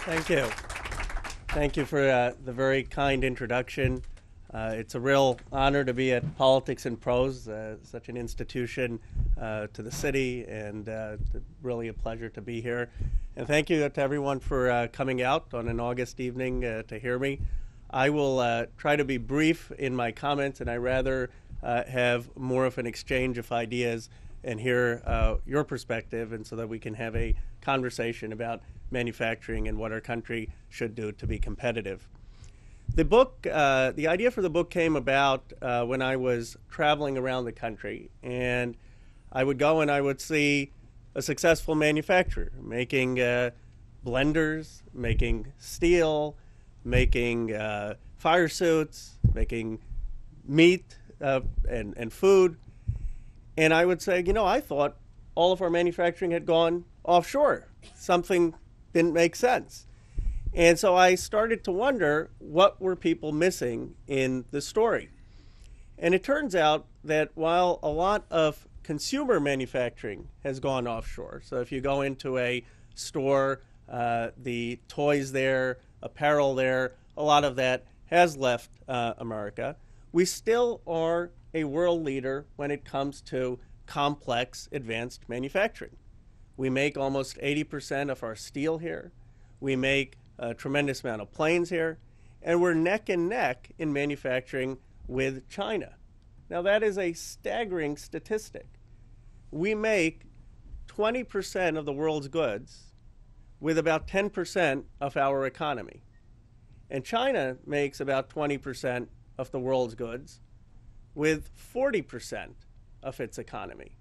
Thank you. Thank you for the very kind introduction. It's a real honor to be at Politics and Prose, such an institution to the city, and really a pleasure to be here. And thank you to everyone for coming out on an August evening to hear me. I will try to be brief in my comments, and I rather have more of an exchange of ideas and hear your perspective, and so that we can have a conversation about manufacturing and what our country should do to be competitive. The book, the idea for the book came about when I was traveling around the country, and I would go and I would see a successful manufacturer making blenders, making steel, making fire suits, making meat and food. And I would say, I thought all of our manufacturing had gone offshore. Something didn't make sense. And so I started to wonder, what were people missing in the story? And it turns out that while a lot of consumer manufacturing has gone offshore, so if you go into a store, the toys there, apparel there, a lot of that has left America, we still are a world leader when it comes to complex, advanced manufacturing. We make almost 80% of our steel here. We make a tremendous amount of planes here. And we're neck and neck in manufacturing with China. Now, that is a staggering statistic. We make 20% of the world's goods with about 10% of our economy. And China makes about 20% of the world's goods with 40% of its economy.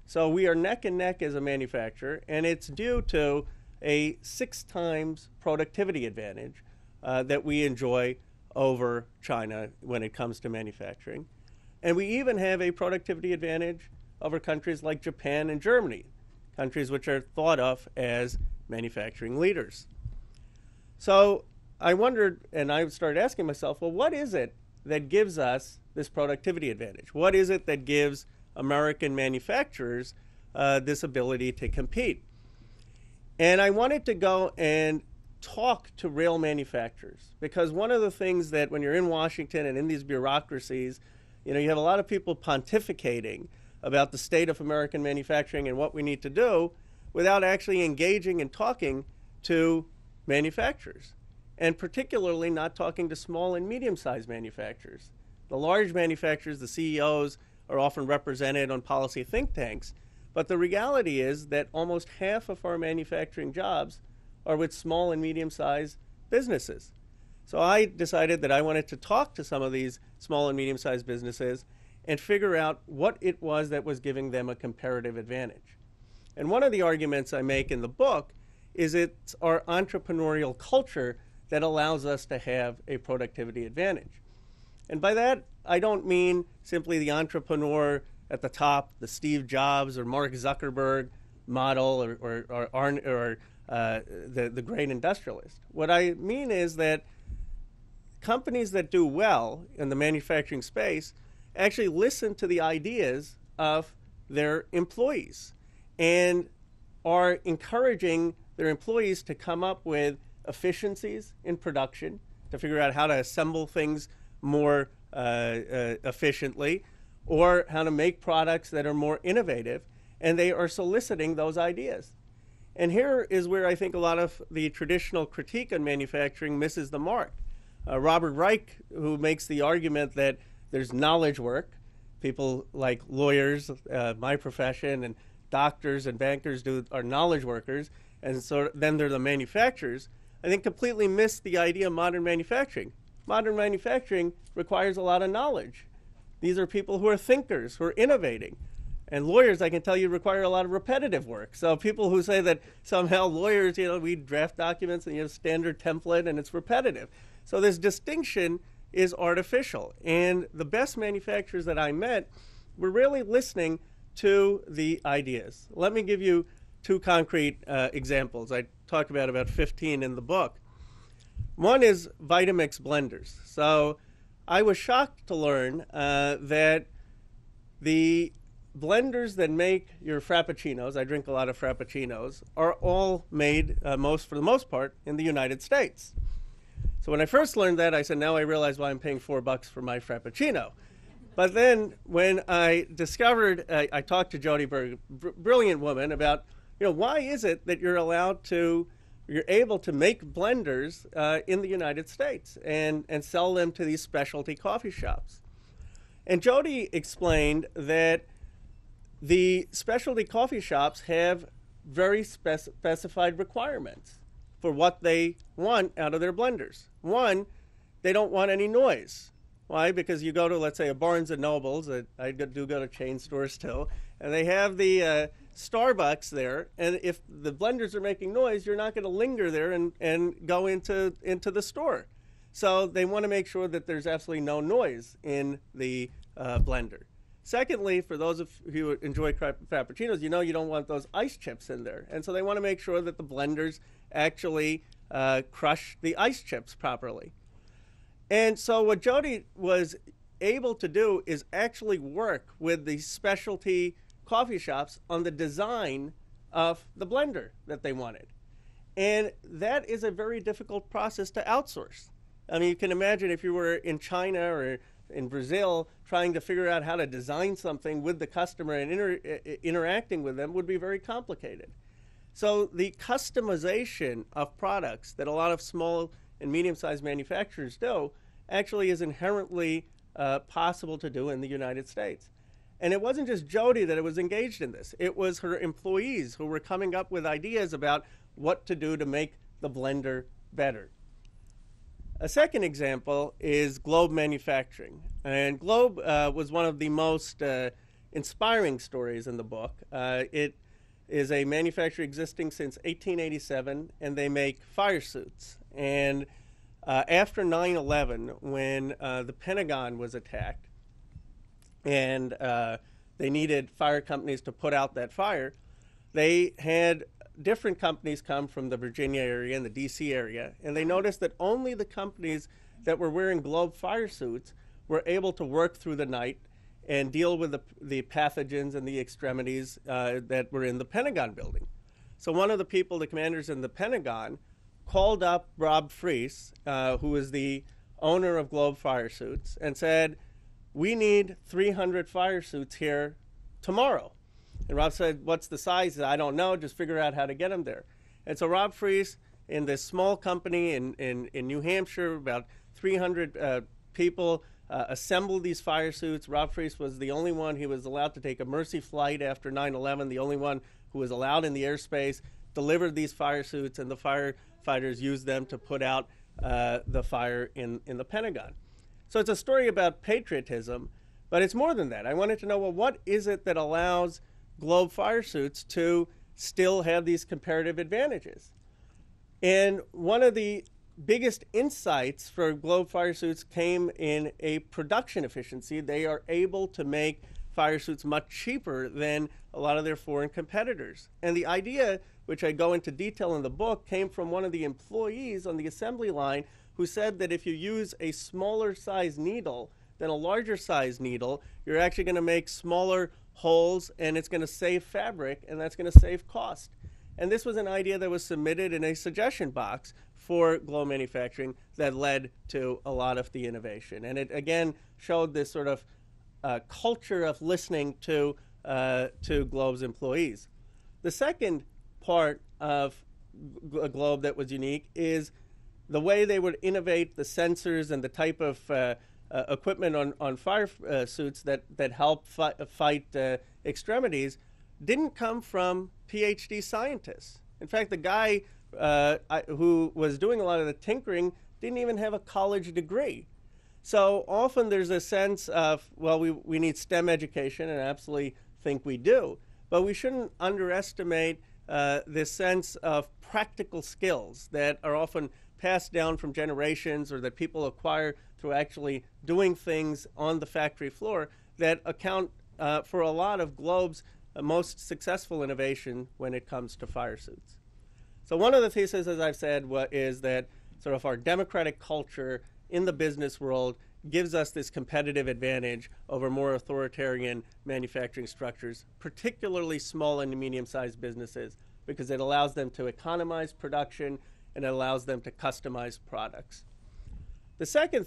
So we are neck and neck as a manufacturer, and it's due to a 6 times productivity advantage that we enjoy over China when it comes to manufacturing. And we even have a productivity advantage over countries like Japan and Germany, countries which are thought of as manufacturing leaders. So I wondered, and I started asking myself, well, what is it that gives us this productivity advantage? What is it that gives American manufacturers this ability to compete? And I wanted to go and talk to real manufacturers, because one of the things that when you're in Washington and in these bureaucracies, you have a lot of people pontificating about the state of American manufacturing and what we need to do without actually engaging and talking to manufacturers, and particularly not talking to small and medium-sized manufacturers. The large manufacturers, the CEOs, are often represented on policy think tanks, but the reality is that almost half of our manufacturing jobs are with small and medium-sized businesses. So I decided that I wanted to talk to some of these small and medium-sized businesses and figure out what it was that was giving them a comparative advantage. And one of the arguments I make in the book is it's our entrepreneurial culture that allows us to have a productivity advantage. And by that, I don't mean simply the entrepreneur at the top, the Steve Jobs or Mark Zuckerberg model, or the great industrialist. What I mean is that companies that do well in the manufacturing space actually listen to the ideas of their employees and are encouraging their employees to come up with efficiencies in production, to figure out how to assemble things more efficiently, or how to make products that are more innovative, and they are soliciting those ideas. And here is where I think a lot of the traditional critique on manufacturing misses the mark. Robert Reich, who makes the argument that there's knowledge work, people like lawyers, my profession, and doctors and bankers are knowledge workers, and so then they're the manufacturers, I think completely missed the idea of modern manufacturing. Modern manufacturing requires a lot of knowledge. These are people who are thinkers, who are innovating. And lawyers, I can tell you, require a lot of repetitive work. So people who say that somehow lawyers, we draft documents and you have standard template and it's repetitive. So this distinction is artificial. And the best manufacturers that I met were really listening to the ideas. Let me give you 2 concrete examples. I talk about 15 in the book. One is Vitamix blenders. So I was shocked to learn that the blenders that make your frappuccinos, I drink a lot of frappuccinos, are all made, for the most part, in the United States. So when I first learned that, I said, now I realize why I'm paying $4 for my frappuccino. But then when I discovered, I talked to Jody Berg, brilliant woman, about, why is it that you're able to make blenders in the United States and sell them to these specialty coffee shops? And Jody explained that the specialty coffee shops have very specified requirements for what they want out of their blenders. One, they don't want any noise. Why? Because you go to, let's say, a Barnes & Noble's, I do go to chain stores too, and they have the Starbucks there, and if the blenders are making noise, you're not going to linger there and go into the store. So they want to make sure that there's absolutely no noise in the blender. Secondly, for those of you who enjoy frappuccinos, you don't want those ice chips in there. And so they want to make sure that the blenders actually crush the ice chips properly. And so what Jody was able to do is actually work with the specialty coffee shops on the design of the blender that they wanted. And that is a very difficult process to outsource. I mean, you can imagine if you were in China or in Brazil trying to figure out how to design something with the customer and interacting with them would be very complicated. So the customization of products that a lot of small and medium-sized manufacturers do actually is inherently possible to do in the United States. And it wasn't just Jody that was engaged in this. It was her employees who were coming up with ideas about what to do to make the blender better. A second example is Globe Manufacturing. And Globe was one of the most inspiring stories in the book. It is a manufacturer existing since 1887, and they make fire suits. And after 9/11, when the Pentagon was attacked, and they needed fire companies to put out that fire, they had different companies come from the Virginia area and the DC area, and they noticed that only the companies that were wearing Globe fire suits were able to work through the night and deal with the pathogens and the extremities that were in the Pentagon building. So one of the people, the commanders in the Pentagon, called up Rob Freese, who is the owner of Globe fire suits, and said, we need 300 fire suits here tomorrow. And Rob said, what's the size? He said, I don't know, just figure out how to get them there. And so Rob Freese, in this small company in New Hampshire, about 300 people, assembled these fire suits. Rob Freese was the only one. He was allowed to take a Mercy flight after 9/11, the only one who was allowed in the airspace, delivered these fire suits, and the firefighters used them to put out the fire in the Pentagon. So it's a story about patriotism, but it's more than that. I wanted to know, well, what is it that allows Globe fire suits to still have these comparative advantages? And one of the biggest insights for Globe fire suits came in a production efficiency. They are able to make fire suits much cheaper than a lot of their foreign competitors. And the idea, which I go into detail in the book, came from one of the employees on the assembly line who said that if you use a smaller size needle than a larger size needle, you're actually going to make smaller holes, and it's going to save fabric, and that's going to save cost. And this was an idea that was submitted in a suggestion box for Globe Manufacturing that led to a lot of the innovation. And it, again, showed this sort of culture of listening to Globe's employees. The second part of Globe that was unique is the way they would innovate the sensors and the type of equipment on fire suits that help fight extremities didn't come from PhD scientists. In fact, the guy who was doing a lot of the tinkering didn't even have a college degree. So often there's a sense of, well, we need STEM education, and I absolutely think we do, but we shouldn't underestimate this sense of practical skills that are often passed down from generations or that people acquire through actually doing things on the factory floor that account for a lot of Globe's most successful innovation when it comes to fire suits. So one of the theses, as I've said, is that sort of our democratic culture in the business world gives us this competitive advantage over more authoritarian manufacturing structures, particularly small and medium-sized businesses, because it allows them to economize production and it allows them to customize products. The second